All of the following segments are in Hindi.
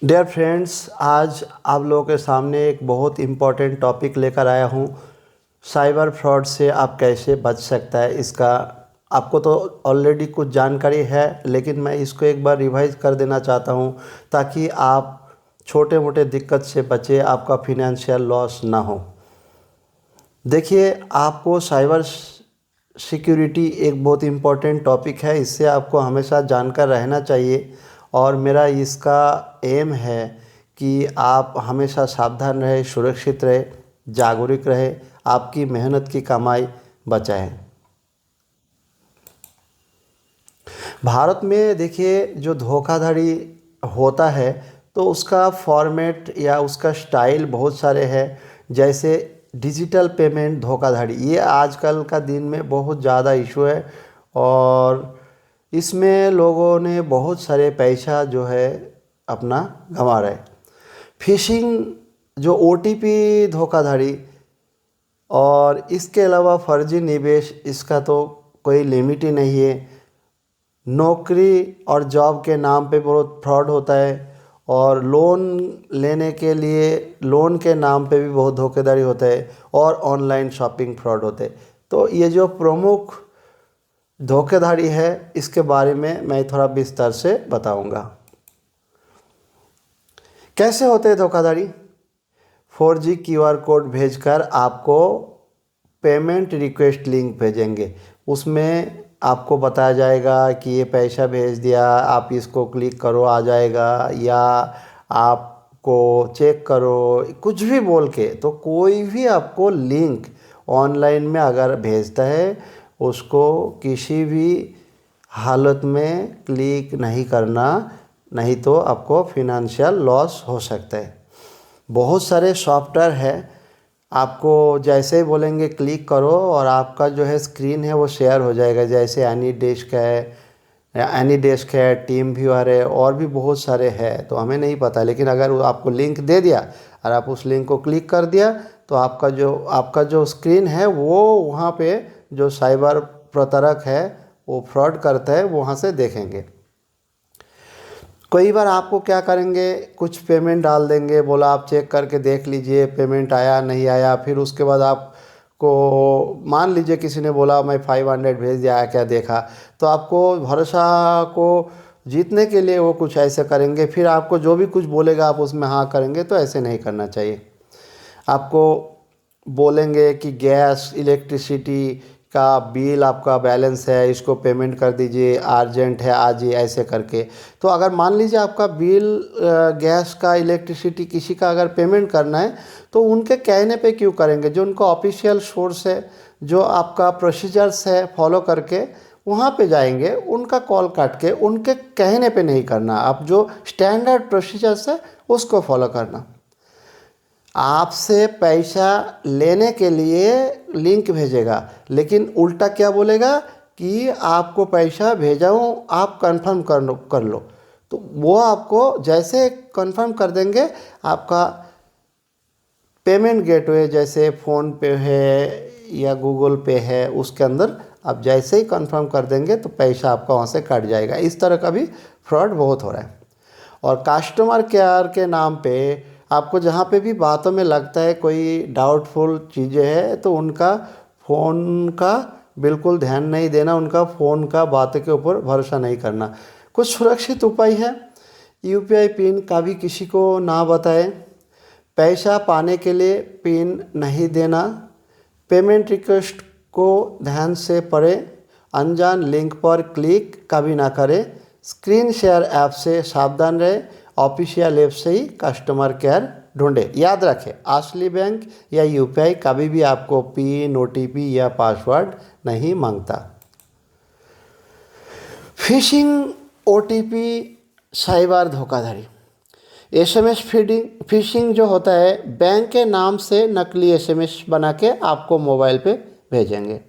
डियर फ्रेंड्स, आज आप लोगों के सामने एक बहुत इम्पोर्टेंट टॉपिक लेकर आया हूँ। साइबर फ्रॉड से आप कैसे बच सकता है, इसका आपको तो ऑलरेडी कुछ जानकारी है, लेकिन मैं इसको एक बार रिवाइज कर देना चाहता हूँ ताकि आप छोटे मोटे दिक्कत से बचे, आपका फिनेंशियल लॉस ना हो। देखिए, आपको साइबर सिक्योरिटी एक बहुत इम्पोर्टेंट टॉपिक है, इससे आपको हमेशा जानकर रहना चाहिए। और मेरा इसका एम है कि आप हमेशा सावधान रहे, सुरक्षित रहे, जागरूक रहे, आपकी मेहनत की कमाई बचाएं। भारत में देखिए, जो धोखाधड़ी होता है तो उसका फॉर्मेट या उसका स्टाइल बहुत सारे हैं। जैसे डिजिटल पेमेंट धोखाधड़ी, ये आजकल का दिन में बहुत ज़्यादा इशू है और इसमें लोगों ने बहुत सारे पैसा जो है अपना गंवा रहे। फिशिंग, जो ओटीपी धोखाधड़ी, और इसके अलावा फर्जी निवेश, इसका तो कोई लिमिट ही नहीं है। नौकरी और जॉब के नाम पे बहुत फ्रॉड होता है और लोन लेने के लिए लोन के नाम पे भी बहुत धोखेधड़ी होता है और ऑनलाइन शॉपिंग फ्रॉड होते हैं। तो ये जो प्रमुख धोखेधड़ी है, इसके बारे में मैं थोड़ा विस्तार से बताऊंगा। कैसे होते हैं धोखाधड़ी? 4G QR कोड भेजकर आपको पेमेंट रिक्वेस्ट लिंक भेजेंगे। उसमें आपको बताया जाएगा कि ये पैसा भेज दिया, आप इसको क्लिक करो आ जाएगा, या आपको चेक करो, कुछ भी बोल के। तो कोई भी आपको लिंक ऑनलाइन में अगर भेजता है, उसको किसी भी हालत में क्लिक नहीं करना, नहीं तो आपको फिनंशियल लॉस हो सकता है। बहुत सारे सॉफ्टवेयर है, आपको जैसे ही बोलेंगे क्लिक करो और आपका जो है स्क्रीन है वो शेयर हो जाएगा। जैसे एनीडेस्क है, टीम व्यूअर है, और भी बहुत सारे हैं, तो हमें नहीं पता। लेकिन अगर वो आपको लिंक दे दिया और आप उस लिंक को क्लिक कर दिया, तो आपका जो स्क्रीन है वो वहाँ पे जो साइबर प्रताड़क है, वो फ्रॉड करता है, वो वहाँ से देखेंगे। कई बार आपको क्या करेंगे, कुछ पेमेंट डाल देंगे, बोला आप चेक करके देख लीजिए पेमेंट आया नहीं आया। फिर उसके बाद आपको मान लीजिए किसी ने बोला मैं 500 भेज दिया, क्या देखा। तो आपको भरोसा को जीतने के लिए वो कुछ ऐसे करेंगे, फिर आपको जो भी कुछ बोलेगा आप उसमें हाँ करेंगे। तो ऐसे नहीं करना चाहिए। आपको बोलेंगे कि गैस इलेक्ट्रिसिटी का बिल आपका बैलेंस है, इसको पेमेंट कर दीजिए, अर्जेंट है आज ही, ऐसे करके। तो अगर मान लीजिए आपका बिल गैस का, इलेक्ट्रिसिटी किसी का अगर पेमेंट करना है, तो उनके कहने पे क्यों करेंगे? जो उनका ऑफिशियल सोर्स है, जो आपका प्रोसीजर्स है, फॉलो करके वहाँ पे जाएंगे, उनका कॉल काट के उनके कहने पे नहीं करना। आप जो स्टैंडर्ड प्रोसीजर्स है उसको फॉलो करना। आपसे पैसा लेने के लिए लिंक भेजेगा, लेकिन उल्टा क्या बोलेगा कि आपको पैसा भेजा हूँ, आप कंफर्म कर लो। तो वो आपको जैसे कंफर्म कर देंगे, आपका पेमेंट गेटवे जैसे फ़ोन पे है या गूगल पे है, उसके अंदर आप जैसे ही कंफर्म कर देंगे तो पैसा आपका वहाँ से कट जाएगा। इस तरह का भी फ्रॉड बहुत हो रहा है। और कस्टमर केयर के नाम पे आपको जहाँ पे भी बातों में लगता है कोई डाउटफुल चीज़ें हैं, तो उनका फ़ोन का बिल्कुल ध्यान नहीं देना, उनका फ़ोन का बातों के ऊपर भरोसा नहीं करना। कुछ सुरक्षित उपाय है। यूपीआई पिन कभी किसी को ना बताएं। पैसा पाने के लिए पिन नहीं देना। पेमेंट रिक्वेस्ट को ध्यान से पढ़ें। अनजान लिंक पर क्लिक कभी ना करें। स्क्रीन शेयर ऐप से सावधान रहें। ऑफिशियल ऐप से ही कस्टमर केयर ढूंढें। याद रखें, असली बैंक या यूपीआई कभी भी आपको पिन, ओटीपी या पासवर्ड नहीं मांगता। फिशिंग, ओटीपी, साइबर धोखाधड़ी। एसएमएस फिशिंग जो होता है, बैंक के नाम से नकली एसएमएस बना के आपको मोबाइल पे भेजेंगे।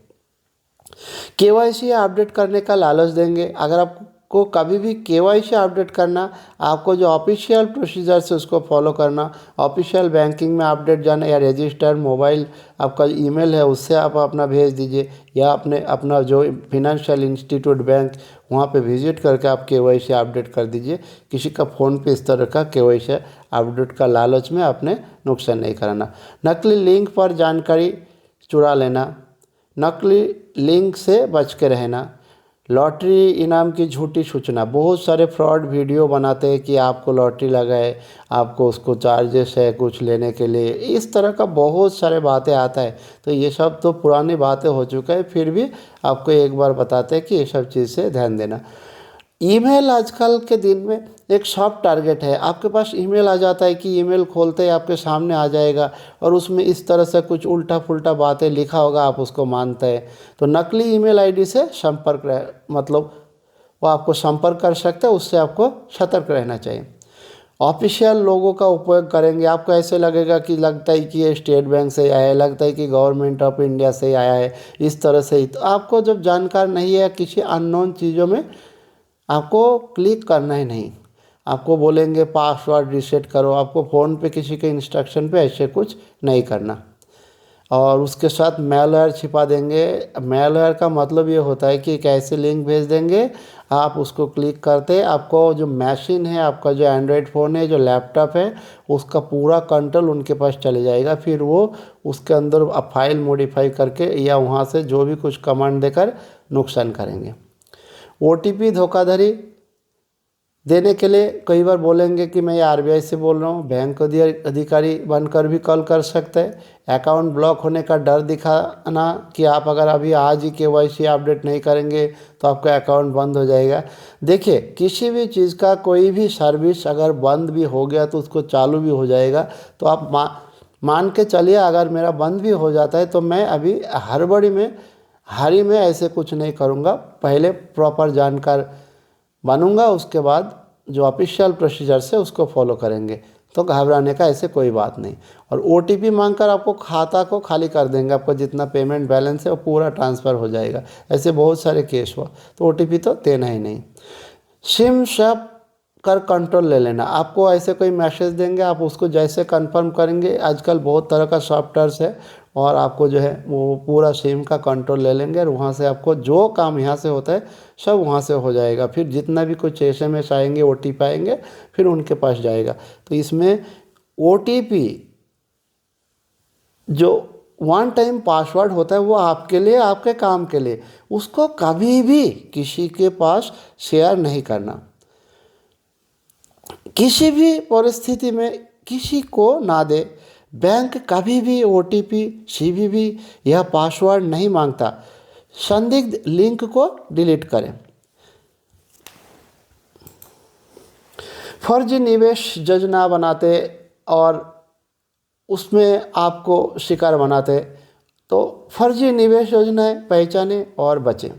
केवाईसी अपडेट करने का लालच देंगे। अगर आप को कभी भी केवाईसी अपडेट करना, आपको जो ऑफिशियल प्रोसीजर है उसको फॉलो करना। ऑफिशियल बैंकिंग में अपडेट जाना या रजिस्टर मोबाइल आपका ईमेल है उससे आप अपना भेज दीजिए, या अपना जो फिनेंशियल इंस्टीट्यूट बैंक वहाँ पे विजिट करके आप केवाईसी अपडेट कर दीजिए। किसी का फ़ोन पे इस तरह का केवाईसी अपडेट का लालच में आपने नुकसान नहीं कराना। नकली लिंक पर जानकारी चुरा लेना, नकली लिंक से बच के रहना। लॉटरी इनाम की झूठी सूचना, बहुत सारे फ्रॉड वीडियो बनाते हैं कि आपको लॉटरी लगा है, आपको उसको चार्जेस है कुछ लेने के लिए, इस तरह का बहुत सारे बातें आता है। तो ये सब तो पुरानी बातें हो चुका है, फिर भी आपको एक बार बताते हैं कि ये सब चीज़ से ध्यान देना। ईमेल आजकल के दिन में एक सॉफ्ट टारगेट है। आपके पास ईमेल आ जाता है कि ईमेल खोलते ही आपके सामने आ जाएगा और उसमें इस तरह से कुछ उल्टा पुल्टा बातें लिखा होगा, आप उसको मानते हैं। तो नकली ईमेल आईडी से मतलब वो आपको संपर्क कर सकते हैं, उससे आपको सतर्क रहना चाहिए। ऑफिशियल लोगों का उपयोग करेंगे, आपको ऐसे लगता है कि ये स्टेट बैंक से आया है, लगता है कि गवर्नमेंट ऑफ इंडिया से आया है, इस तरह से ही। तो आपको जब जानकार नहीं है किसी अननोन चीज़ों में आपको क्लिक करना ही नहीं। आपको बोलेंगे पासवर्ड रीसेट करो, आपको फ़ोन पे किसी के इंस्ट्रक्शन पे ऐसे कुछ नहीं करना। और उसके साथ मेलवेयर छिपा देंगे। मेलवेयर का मतलब ये होता है कि एक ऐसे लिंक भेज देंगे, आप उसको क्लिक करते आपको जो मशीन है, आपका जो एंड्रॉयड फ़ोन है, जो लैपटॉप है, उसका पूरा कंट्रोल उनके पास चले जाएगा। फिर वो उसके अंदर फाइल मॉडिफाई करके या वहाँ से जो भी कुछ कमांड देकर नुकसान करेंगे। ओटीपी धोखाधड़ी देने के लिए कई बार बोलेंगे कि मैं आरबीआई से बोल रहा हूँ, बैंक अधिकारी बनकर भी कॉल कर सकते हैं। अकाउंट ब्लॉक होने का डर दिखाना कि आप अगर अभी आज ही केवाईसी अपडेट नहीं करेंगे तो आपका अकाउंट बंद हो जाएगा। देखिए, किसी भी चीज़ का कोई भी सर्विस अगर बंद भी हो गया तो उसको चालू भी हो जाएगा। तो आप मान के चलिए, अगर मेरा बंद भी हो जाता है तो मैं अभी हरी में ऐसे कुछ नहीं करूँगा, पहले प्रॉपर जानकार बनूंगा, उसके बाद जो ऑफिशियल प्रोसीजर से उसको फॉलो करेंगे। तो घबराने का ऐसे कोई बात नहीं। और ओटीपी मांगकर आपको खाता को खाली कर देंगे, आपको जितना पेमेंट बैलेंस है वो पूरा ट्रांसफ़र हो जाएगा। ऐसे बहुत सारे केस हुआ, तो ओटीपी तो देना ही नहीं। सिम स्वैप कर कंट्रोल ले लेना, आपको ऐसे कोई मैसेज देंगे, आप उसको जैसे कंफर्म करेंगे। आजकल बहुत तरह का सॉफ्टवेयर्स है और आपको जो है वो पूरा सिम का कंट्रोल ले लेंगे और वहाँ से आपको जो काम यहाँ से होता है सब वहाँ से हो जाएगा। फिर जितना भी कुछ एसएमएस आएंगे, ओटीपी आएंगे, फिर उनके पास जाएगा। तो इसमें ओटीपी जो वन टाइम पासवर्ड होता है वो आपके लिए, आपके काम के लिए, उसको कभी भी किसी के पास शेयर नहीं करना। किसी भी परिस्थिति में किसी को ना दे। बैंक कभी भी ओटीपी, सीवीवी या पासवर्ड नहीं मांगता। संदिग्ध लिंक को डिलीट करें। फर्जी निवेश योजना बनाते और उसमें आपको शिकार बनाते, तो फर्जी निवेश योजनाएं पहचानें और बचें।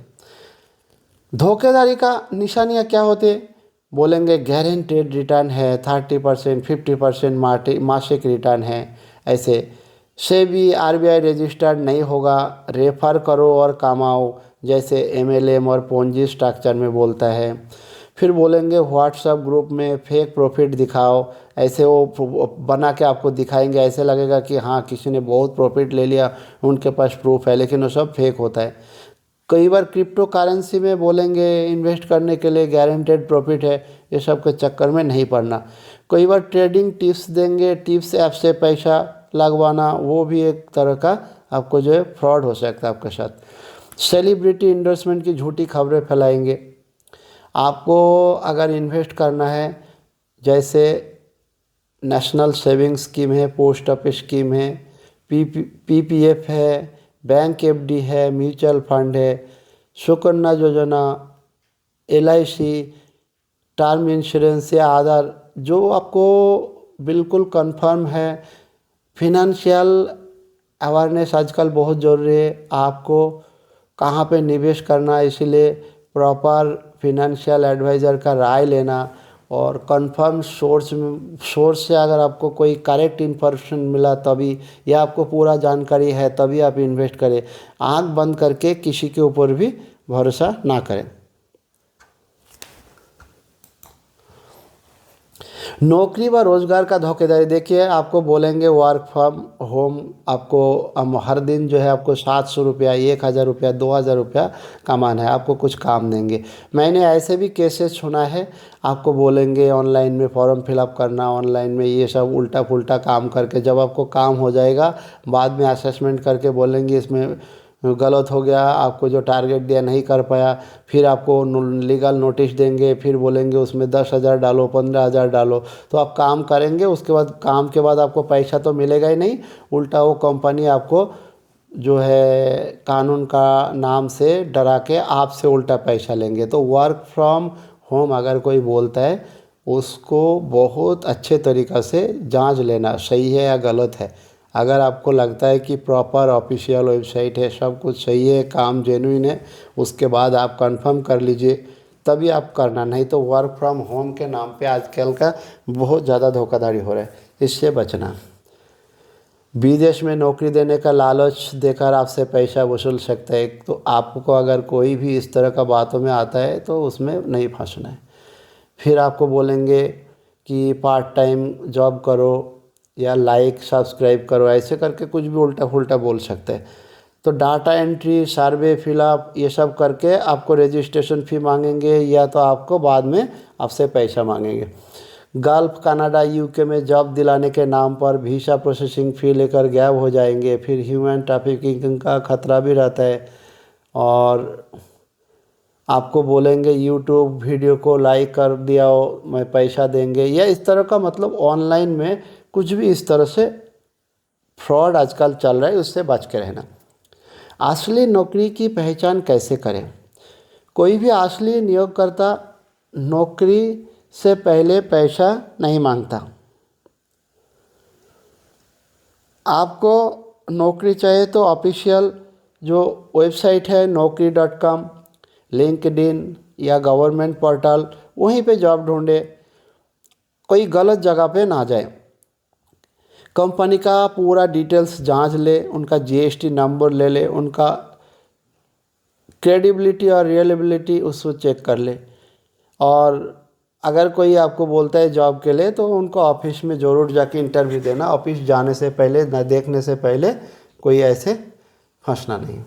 धोखेधड़ी का निशानियां क्या होते हैं? बोलेंगे गारंटेड रिटर्न है, 30%, 50% मासिक रिटर्न है। ऐसे सेबी आरबीआई रजिस्टर्ड नहीं होगा, रेफर करो और कमाओ, जैसे एमएलएम और पोंजी स्ट्रक्चर में बोलता है। फिर बोलेंगे व्हाट्सएप ग्रुप में फेक प्रॉफिट दिखाओ, ऐसे वो बना के आपको दिखाएंगे, ऐसे लगेगा कि हाँ किसी ने बहुत प्रॉफिट ले लिया, उनके पास प्रूफ है, लेकिन वो सब फेक होता है। कई बार क्रिप्टो करेंसी में बोलेंगे इन्वेस्ट करने के लिए गारंटेड प्रॉफिट है, ये सब के चक्कर में नहीं पड़ना। कई बार ट्रेडिंग टिप्स देंगे, टिप्स ऐप से पैसा लगवाना, वो भी एक तरह का आपको जो है फ्रॉड हो सकता है आपके साथ। सेलिब्रिटी इंडोर्समेंट की झूठी खबरें फैलाएंगे। आपको अगर इन्वेस्ट करना है, जैसे नेशनल सेविंग स्कीम है, पोस्ट ऑफिस स्कीम है, पीपीएफ है, बैंक एफडी है, म्यूचुअल फंड है, सुकन्या योजना, एलआईसी, टर्म इंश्योरेंस या आधार, जो आपको बिल्कुल कंफर्म है। फिनंशियल अवेयरनेस आजकल बहुत ज़रूरी है, आपको कहाँ पे निवेश करना है, इसीलिए प्रॉपर फिनंशियल एडवाइज़र का राय लेना और कंफर्म सोर्स से अगर आपको कोई करेक्ट इन्फॉर्मेशन मिला तभी, या आपको पूरा जानकारी है तभी आप इन्वेस्ट करें। आंख बंद करके किसी के ऊपर भी भरोसा ना करें। नौकरी व रोज़गार का धोखेधड़ी, देखिए आपको बोलेंगे वर्क फ्रॉम होम, आपको हम हर दिन जो है आपको 700 रुपया, 1000 रुपया, 2000 रुपया कमाना है, आपको कुछ काम देंगे। मैंने ऐसे भी केसेस सुना है, आपको बोलेंगे ऑनलाइन में फॉर्म फिलअप करना, ऑनलाइन में ये सब उल्टा पुल्टा काम करके जब आपको काम हो जाएगा बाद में असेसमेंट करके बोलेंगे इसमें गलत हो गया, आपको जो टारगेट दिया नहीं कर पाया, फिर आपको लीगल नोटिस देंगे, फिर बोलेंगे उसमें 10,000 डालो, 15,000 डालो। तो आप काम करेंगे, उसके बाद काम के बाद आपको पैसा तो मिलेगा ही नहीं, उल्टा वो कंपनी आपको जो है कानून का नाम से डरा के आपसे उल्टा पैसा लेंगे। तो वर्क फ्रॉम होम अगर कोई बोलता है उसको बहुत अच्छे तरीक़ा से जांच लेना सही है या गलत है। अगर आपको लगता है कि प्रॉपर ऑफिशियल वेबसाइट है, सब कुछ सही है, काम जेन्युइन है, उसके बाद आप कंफर्म कर लीजिए, तभी आप करना। नहीं तो वर्क फ्रॉम होम के नाम पे आजकल का बहुत ज़्यादा धोखाधड़ी हो रहा है, इससे बचना। विदेश में नौकरी देने का लालच देकर आपसे पैसा वसूल सकता है, तो आपको अगर कोई भी इस तरह का बातों में आता है तो उसमें नहीं फंसना है। फिर आपको बोलेंगे कि पार्ट टाइम जॉब करो या लाइक सब्सक्राइब करो, ऐसे करके कुछ भी उल्टा फुल्टा बोल सकते हैं। तो डाटा एंट्री, सर्वे, फिलअप ये सब करके आपको रजिस्ट्रेशन फ़ी मांगेंगे या तो आपको बाद में आपसे पैसा मांगेंगे। गल्फ़, कनाडा, यूके में जॉब दिलाने के नाम पर वीज़ा प्रोसेसिंग फ़ी लेकर गायब हो जाएंगे। फिर ह्यूमन ट्रैफिकिंग का खतरा भी रहता है। और आपको बोलेंगे यूट्यूब वीडियो को लाइक कर दिया हो मैं पैसा देंगे, या इस तरह का, मतलब ऑनलाइन में कुछ भी इस तरह से फ्रॉड आजकल चल रहा है, उससे बच के रहना। असली नौकरी की पहचान कैसे करें? कोई भी असली नियोगकर्ता नौकरी से पहले पैसा नहीं मांगता। आपको नौकरी चाहिए तो ऑफिशियल जो वेबसाइट है naukri.com, लिंक्डइन या गवर्नमेंट पोर्टल, वहीं पे जॉब ढूंढे, कोई गलत जगह पे ना जाए। कंपनी का पूरा डिटेल्स जांच ले, उनका जीएसटी नंबर ले ले, उनका क्रेडिबिलिटी और रियलेबिलिटी उसको चेक कर ले। और अगर कोई आपको बोलता है जॉब के लिए तो उनको ऑफिस में ज़रूर जाके इंटरव्यू देना, ऑफिस जाने से पहले, ना देखने से पहले कोई ऐसे फंसना नहीं।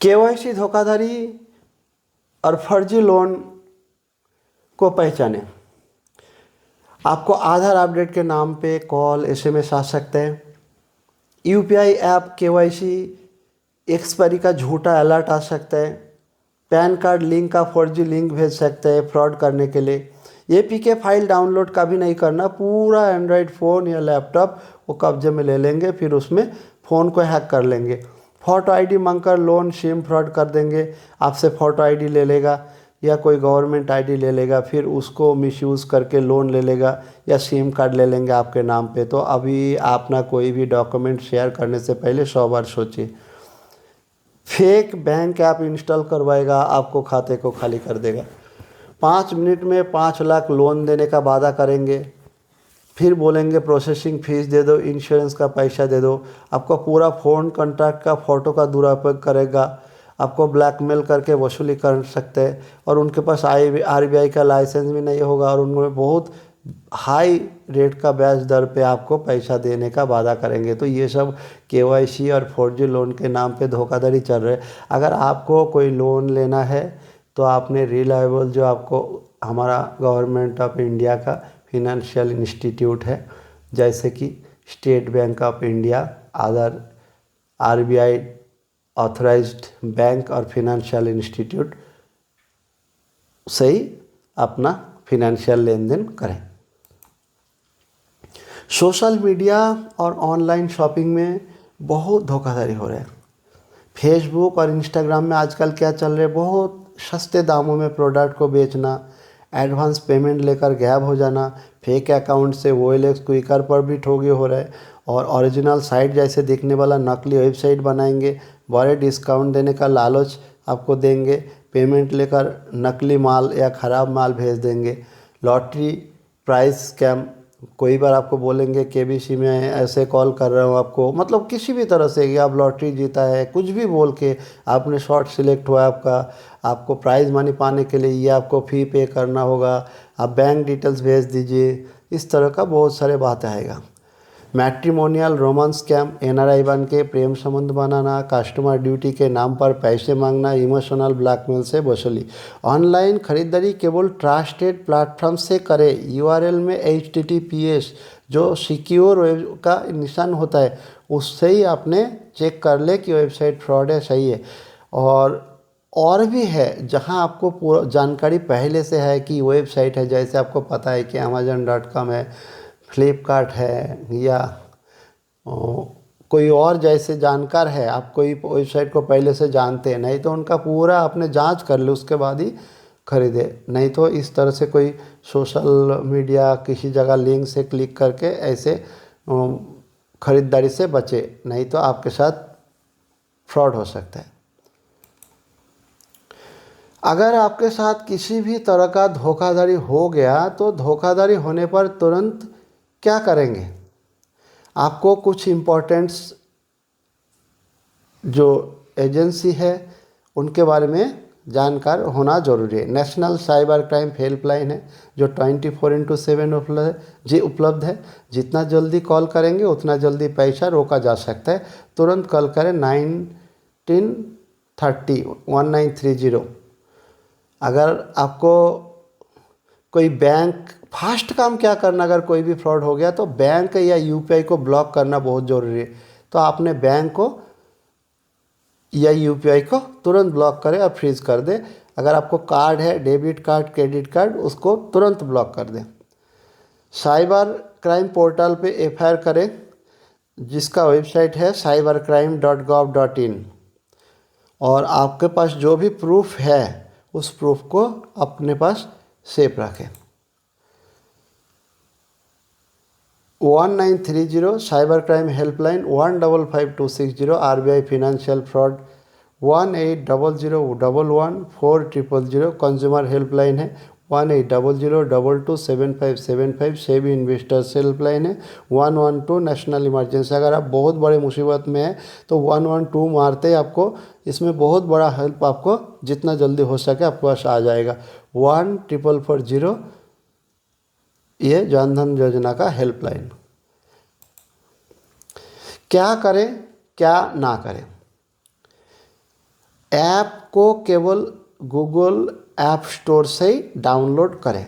केवाईसी धोखाधड़ी और फर्जी लोन को पहचाने। आपको आधार अपडेट के नाम पे कॉल, एसएमएस आ सकते हैं। यूपीआई ऐप केवाईसी एक्सपायरी का झूठा अलर्ट आ सकता है। पैन कार्ड लिंक का फर्जी लिंक भेज सकते हैं फ्रॉड करने के लिए। एपीके फाइल डाउनलोड कभी नहीं करना, पूरा एंड्रॉयड फ़ोन या लैपटॉप वो कब्जे में ले लेंगे, फिर उसमें फ़ोन को हैक कर लेंगे। फ़ोटो आईडी मांगकर लोन सिम फ्रॉड कर देंगे, आपसे फ़ोटो आईडी ले लेगा या कोई गवर्नमेंट आईडी ले लेगा, फिर उसको मिसयूज़ करके लोन ले लेगा या सिम कार्ड ले लेंगे आपके नाम पे। तो अभी आप ना कोई भी डॉक्यूमेंट शेयर करने से पहले 100 बार सोचिए। फेक बैंक ऐप इंस्टॉल करवाएगा, आपको खाते को खाली कर देगा। 5 मिनट में 5 लाख लोन देने का वादा करेंगे, फिर बोलेंगे प्रोसेसिंग फ़ीस दे दो, इंश्योरेंस का पैसा दे दो। आपको पूरा फ़ोन कॉन्ट्रैक्ट का फ़ोटो का दुरुपयोग करेगा, आपको ब्लैकमेल करके वसूली कर सकते हैं। और उनके पास आरबीआई का लाइसेंस भी नहीं होगा और उनमें बहुत हाई रेट का ब्याज दर पे आपको पैसा देने का वादा करेंगे। तो ये सब केवाईसी और फर्जी लोन के नाम पे धोखाधड़ी चल रहे हैं। अगर आपको कोई लोन लेना है तो आपने रिलायबल, जो आपको हमारा गवर्नमेंट ऑफ इंडिया का फिनंशियल इंस्टीट्यूट है, जैसे कि state bank of India, other RBI authorised bank और फिनंशियल इंस्टीट्यूट से ही अपना फिनंशियल लेन देन करें। सोशल मीडिया और ऑनलाइन शॉपिंग में बहुत धोखाधड़ी हो रहा है। फेसबुक और इंस्टाग्राम में आजकल क्या चल रहा है, बहुत सस्ते दामों में प्रोडक्ट को बेचना, एडवांस पेमेंट लेकर गायब हो जाना, फेक अकाउंट से OLX क्विकर पर भी ठोगी हो रहा है। और ओरिजिनल साइट जैसे दिखने वाला नकली वेबसाइट बनाएंगे, बड़े डिस्काउंट देने का लालच आपको देंगे, पेमेंट लेकर नकली माल या ख़राब माल भेज देंगे। लॉटरी प्राइस स्कैम, कोई बार आपको बोलेंगे केबीसी में ऐसे कॉल कर रहा हूँ आपको, मतलब किसी भी तरह से कि आप लॉटरी जीता है कुछ भी बोल के आपने शॉट सिलेक्ट हुआ आपका, आपको प्राइज़ मनी पाने के लिए ये आपको फ़ी पे करना होगा, आप बैंक डिटेल्स भेज दीजिए, इस तरह का बहुत सारे बात आएगा। मैट्रिमोनियल रोमांस स्कैम, एनआरआई बन के प्रेम संबंध बनाना, कस्टमर ड्यूटी के नाम पर पैसे मांगना, इमोशनल ब्लैकमेल से वसूली। ऑनलाइन खरीदारी केवल ट्रस्टेड प्लेटफॉर्म से करें। यूआरएल में HTTPS जो सिक्योर वेब का निशान होता है उससे ही आपने चेक कर ले कि वेबसाइट फ्रॉड है सही है। और भी है जहां आपको पूरा जानकारी पहले से है कि वेबसाइट है, जैसे आपको पता है कि Amazon.com है, फ्लिपकार्ट है या कोई और जैसे जानकार है, आप कोई वेबसाइट को पहले से जानते हैं, नहीं तो उनका पूरा आपने जांच कर ले उसके बाद ही खरीदे। नहीं तो इस तरह से कोई सोशल मीडिया किसी जगह लिंक से क्लिक करके ऐसे खरीदारी से बचे, नहीं तो आपके साथ फ्रॉड हो सकता है। अगर आपके साथ किसी भी तरह का धोखाधड़ी हो गया तो धोखाधड़ी होने पर तुरंत क्या करेंगे? आपको कुछ इम्पोर्टेंट्स जो एजेंसी है उनके बारे में जानकार होना जरूरी है। नेशनल साइबर क्राइम हेल्पलाइन है जो 24/7 उपलब्ध है। जितना जल्दी कॉल करेंगे उतना जल्दी पैसा रोका जा सकता है। तुरंत कॉल करें 1930 अगर आपको कोई बैंक फास्ट काम क्या करना, अगर कोई भी फ्रॉड हो गया तो बैंक या यूपीआई को ब्लॉक करना बहुत ज़रूरी है। तो आपने बैंक को या यूपीआई को तुरंत ब्लॉक करें और फ्रीज कर दे। अगर आपको कार्ड है, डेबिट कार्ड, क्रेडिट कार्ड, उसको तुरंत ब्लॉक कर दें। साइबर क्राइम पोर्टल पे FIR करें जिसका वेबसाइट है cybercrime.gov.in। और आपके पास जो भी प्रूफ है उस प्रूफ को अपने पास सेफ रखें। 1930 cyber crime helpline, 155260 RBI financial fraud, 1800111400 consumer helpline है, 1800227575 सेबी इन्वेस्टर्स हेल्पलाइन है, 112 नेशनल इमरजेंसी। अगर आप बहुत बड़े मुसीबत में हैं तो 112 मारते ही आपको इसमें बहुत बड़ा हेल्प आपको जितना जल्दी हो सके आपके पास आ जाएगा। 1440 ये जनधन योजना का हेल्पलाइन। क्या करें क्या ना करें? ऐप को केवल गूगल ऐप स्टोर से ही डाउनलोड करें।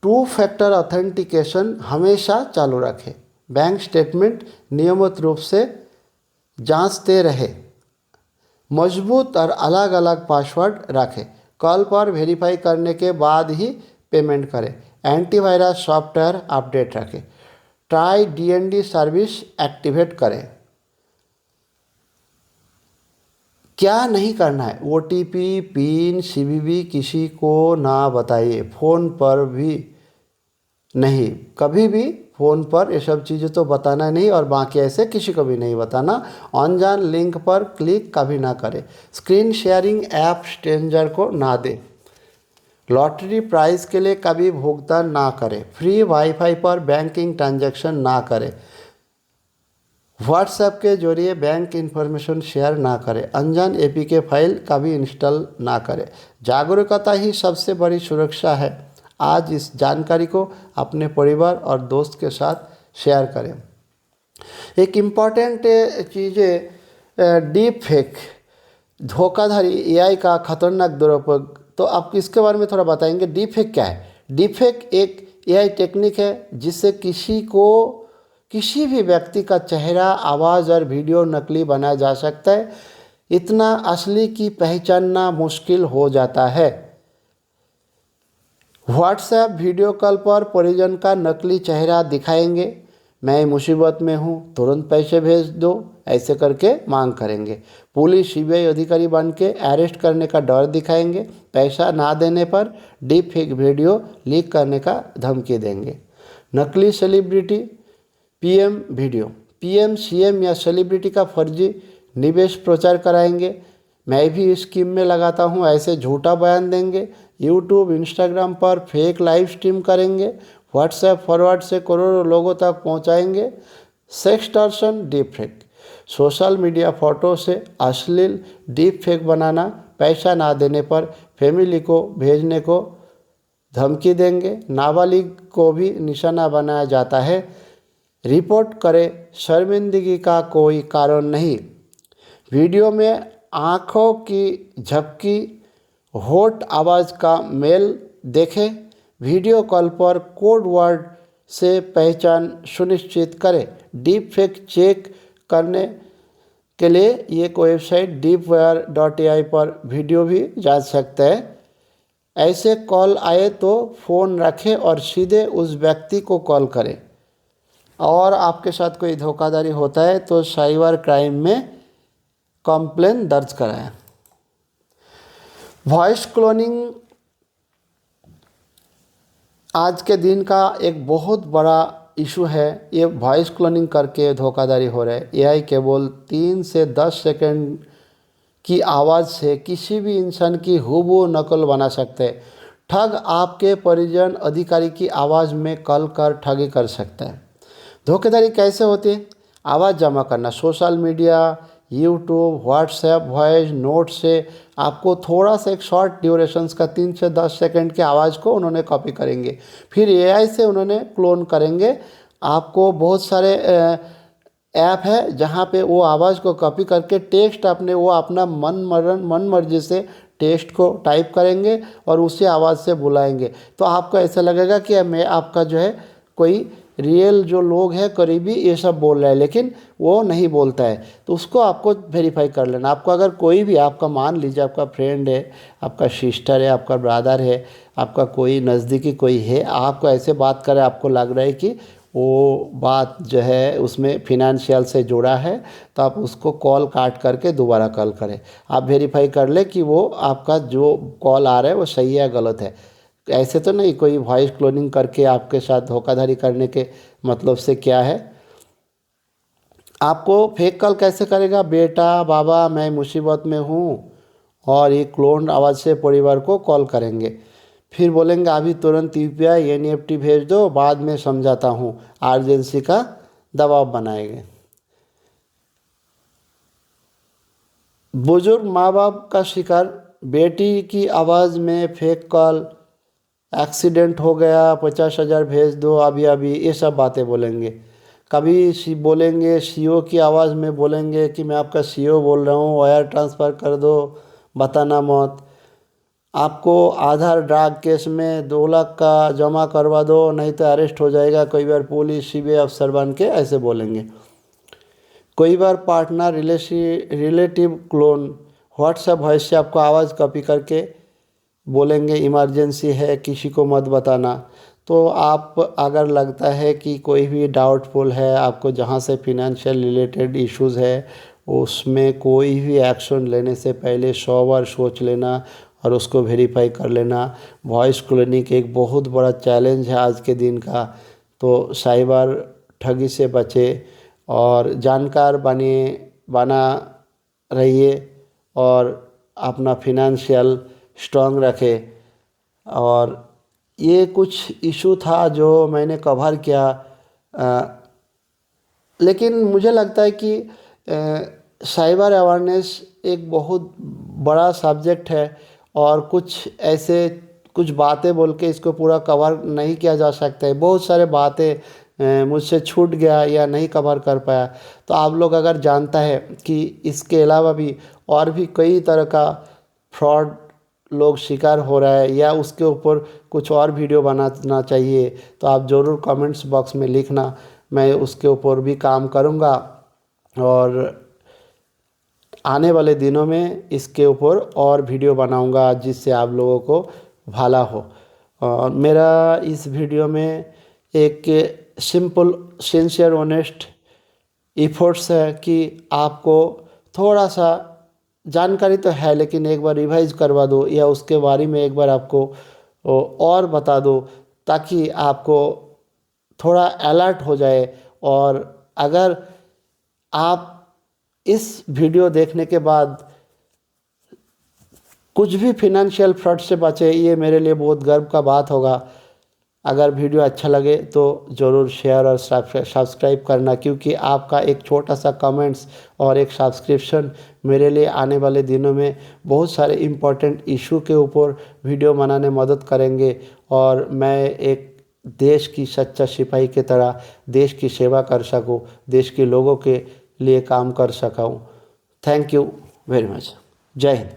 2 फैक्टर ऑथेंटिकेशन हमेशा चालू रखें। बैंक स्टेटमेंट नियमित रूप से जांचते रहे। मजबूत और अलग अलग पासवर्ड रखें। कॉल पर वेरीफाई करने के बाद ही पेमेंट करें। एंटीवायरस सॉफ्टवेयर अपडेट रखें। ट्राई DND सर्विस एक्टिवेट करें। क्या नहीं करना है? OTP, पिन, CVV किसी को ना बताइए। फ़ोन पर भी नहीं, कभी भी फ़ोन पर ये सब चीज़ें तो बताना नहीं, और बाकी ऐसे किसी को भी नहीं बताना। अनजान लिंक पर क्लिक कभी ना करें। स्क्रीन शेयरिंग ऐप स्ट्रेंजर को ना दें। लॉटरी प्राइस के लिए कभी भुगतान ना करें। फ्री वाईफाई पर बैंकिंग ट्रांजैक्शन ना करें। व्हाट्सएप के जरिए बैंक इंफॉर्मेशन शेयर ना करें। अनजान APK फाइल कभी इंस्टॉल ना करें। जागरूकता ही सबसे बड़ी सुरक्षा है। आज इस जानकारी को अपने परिवार और दोस्त के साथ शेयर करें। एक इम्पॉर्टेंट चीज़ है डीप फेक, धोखाधड़ी, AI का खतरनाक दुरुपयोग। तो आप इसके बारे में थोड़ा बताएंगे। डीप फेक क्या है? डीप फेक एक AI टेक्निक है जिससे किसी भी व्यक्ति का चेहरा, आवाज़ और वीडियो नकली बनाया जा सकता है। इतना असली की पहचानना मुश्किल हो जाता है। व्हाट्सएप वीडियो कॉल पर परिजन का नकली चेहरा दिखाएंगे। मैं मुसीबत में हूँ, तुरंत पैसे भेज दो, ऐसे करके मांग करेंगे। पुलिस CBI अधिकारी बन के अरेस्ट करने का डर दिखाएंगे। पैसा ना देने पर डीप फेक वीडियो लीक करने का धमकी देंगे। नकली celebrity PM video, PM, CM या सेलिब्रिटी का फर्जी निवेश प्रचार कराएंगे। मैं भी इस स्कीम में लगाता हूँ, ऐसे झूठा बयान देंगे। YouTube, Instagram पर फेक लाइव स्ट्रीम करेंगे। व्हाट्सएप फॉरवर्ड से करोड़ों लोगों तक पहुंचाएंगे sextortion deep fake. Social media photo से अश्लील डीप फेक बनाना, पैसा ना देने पर फैमिली को भेजने को धमकी देंगे। नाबालिग को भी निशाना बनाया जाता है। रिपोर्ट करें, शर्मिंदगी का कोई कारण नहीं। वीडियो में आँखों की झपकी, होठ आवाज़ का मेल देखें। वीडियो कॉल पर कोड वर्ड से पहचान सुनिश्चित करें। डीप फेक चेक करने के लिए एक वेबसाइट deepwire.ai पर वीडियो भी जा सकता है। ऐसे कॉल आए तो फ़ोन रखें और सीधे उस व्यक्ति को कॉल करें। और आपके साथ कोई धोखाधड़ी होता है तो साइबर क्राइम में कंप्लेन दर्ज कराएं। वॉइस क्लोनिंग आज के दिन का एक बहुत बड़ा इशू है। ये वॉइस क्लोनिंग करके धोखाधड़ी हो रहा है। एआई केवल 3 से 10 सेकंड की आवाज़ से किसी भी इंसान की हूबहू नकल बना सकते हैं। ठग आपके परिजन अधिकारी की आवाज़ में कॉल कर ठगी कर सकता है। धोखाधड़ी कैसे होती है? आवाज़ जमा करना, social media, YouTube, WhatsApp voice note से आपको थोड़ा सा एक शॉर्ट ड्यूरेशंस का 3 से 10 सेकंड की आवाज़ को उन्होंने कॉपी करेंगे, फिर एआई से उन्होंने क्लोन करेंगे। आपको बहुत सारे ऐप है जहाँ पे वो आवाज़ को कॉपी करके टेक्स्ट अपने वो अपना मन मर्जी से टेक्स्ट को टाइप करेंगे और उसी आवाज़ से बुलाएंगे। तो आपको ऐसा लगेगा कि मैं आपका जो है कोई रियल जो लोग हैं करीबी ये सब बोल रहा है, लेकिन वो नहीं बोलता है। तो उसको आपको वेरीफाई कर लेना। आपको अगर कोई भी आपका, मान लीजिए आपका फ्रेंड है, आपका सिस्टर है, आपका ब्रदर है, आपका कोई नज़दीकी कोई है, आपको ऐसे बात करे, आपको लग रहा है कि वो बात जो है उसमें फिनेंशियल से जुड़ा है, तो आप उसको कॉल काट करके दोबारा कॉल करें। आप वेरीफाई कर ले कि वो आपका जो कॉल आ रहा है वो सही है गलत है। ऐसे तो नहीं कोई वॉइस क्लोनिंग करके आपके साथ धोखाधड़ी करने के मतलब से क्या है। आपको फेक कॉल कैसे करेगा? बेटा, बाबा, मैं मुसीबत में हूँ, और ये क्लोन आवाज़ से परिवार को कॉल करेंगे। फिर बोलेंगे अभी तुरंत यूपीआई एनईएफटी भेज दो, बाद में समझाता हूँ। अर्जेंसी का दबाव बनाएंगे। बुजुर्ग माँ बाप का शिकार, बेटी की आवाज़ में फेक कॉल, एक्सीडेंट हो गया 50,000 भेज दो अभी अभी, ये सब बातें बोलेंगे। कभी बोलेंगे सीओ की आवाज़ में बोलेंगे कि मैं आपका सीओ बोल रहा हूँ, वायर ट्रांसफ़र कर दो, बताना मत। आपको आधार ड्रग केस में 2 लाख का जमा करवा दो, नहीं तो अरेस्ट हो जाएगा। कई बार पुलिस सीबीआई अफसर बन के ऐसे बोलेंगे। कई बार partner relative clone, WhatsApp voice से आपको आवाज़ कॉपी करके बोलेंगे इमरजेंसी है, किसी को मत बताना। तो आप अगर लगता है कि कोई भी डाउटफुल है, आपको जहाँ से फिनेंशियल रिलेटेड इश्यूज़ है, उसमें कोई भी एक्शन लेने से पहले 100 बार सोच लेना और उसको वेरीफाई कर लेना। वॉइस क्लोनिंग एक बहुत बड़ा चैलेंज है आज के दिन का। तो साइबर ठगी से बचे और जानकार बना रहिए और अपना फिनेंशियल स्ट्रांग रखें। और ये कुछ इशू था जो मैंने कवर किया, लेकिन मुझे लगता है कि साइबर अवेयरनेस एक बहुत बड़ा सब्जेक्ट है और कुछ बातें बोल के इसको पूरा कवर नहीं किया जा सकता है। बहुत सारे बातें मुझसे छूट गया या नहीं कवर कर पाया। तो आप लोग अगर जानता है कि इसके अलावा भी और भी कई तरह का फ्रॉड लोग शिकार हो रहा है या उसके ऊपर कुछ और वीडियो बनाना चाहिए, तो आप ज़रूर कमेंट्स बॉक्स में लिखना। मैं उसके ऊपर भी काम करूँगा और आने वाले दिनों में इसके ऊपर और वीडियो बनाऊँगा जिससे आप लोगों को भला हो। और मेरा इस वीडियो में एक सिंपल सिंसियर ऑनेस्ट एफर्ट्स है कि आपको थोड़ा सा जानकारी तो है, लेकिन एक बार रिवाइज करवा दो या उसके बारे में एक बार आपको और बता दो, ताकि आपको थोड़ा अलर्ट हो जाए। और अगर आप इस वीडियो देखने के बाद कुछ भी फिनेंशियल फ्रॉड से बचे, ये मेरे लिए बहुत गर्व का बात होगा। अगर वीडियो अच्छा लगे तो ज़रूर शेयर और सब्सक्राइब करना, क्योंकि आपका एक छोटा सा कमेंट्स और एक सब्सक्रिप्शन मेरे लिए आने वाले दिनों में बहुत सारे इम्पोर्टेंट इशू के ऊपर वीडियो बनाने में मदद करेंगे, और मैं एक देश की सच्चा सिपाही की तरह देश की सेवा कर सकूं, देश के लोगों के लिए काम कर सका हूं। Thank you very much. जय हिंद।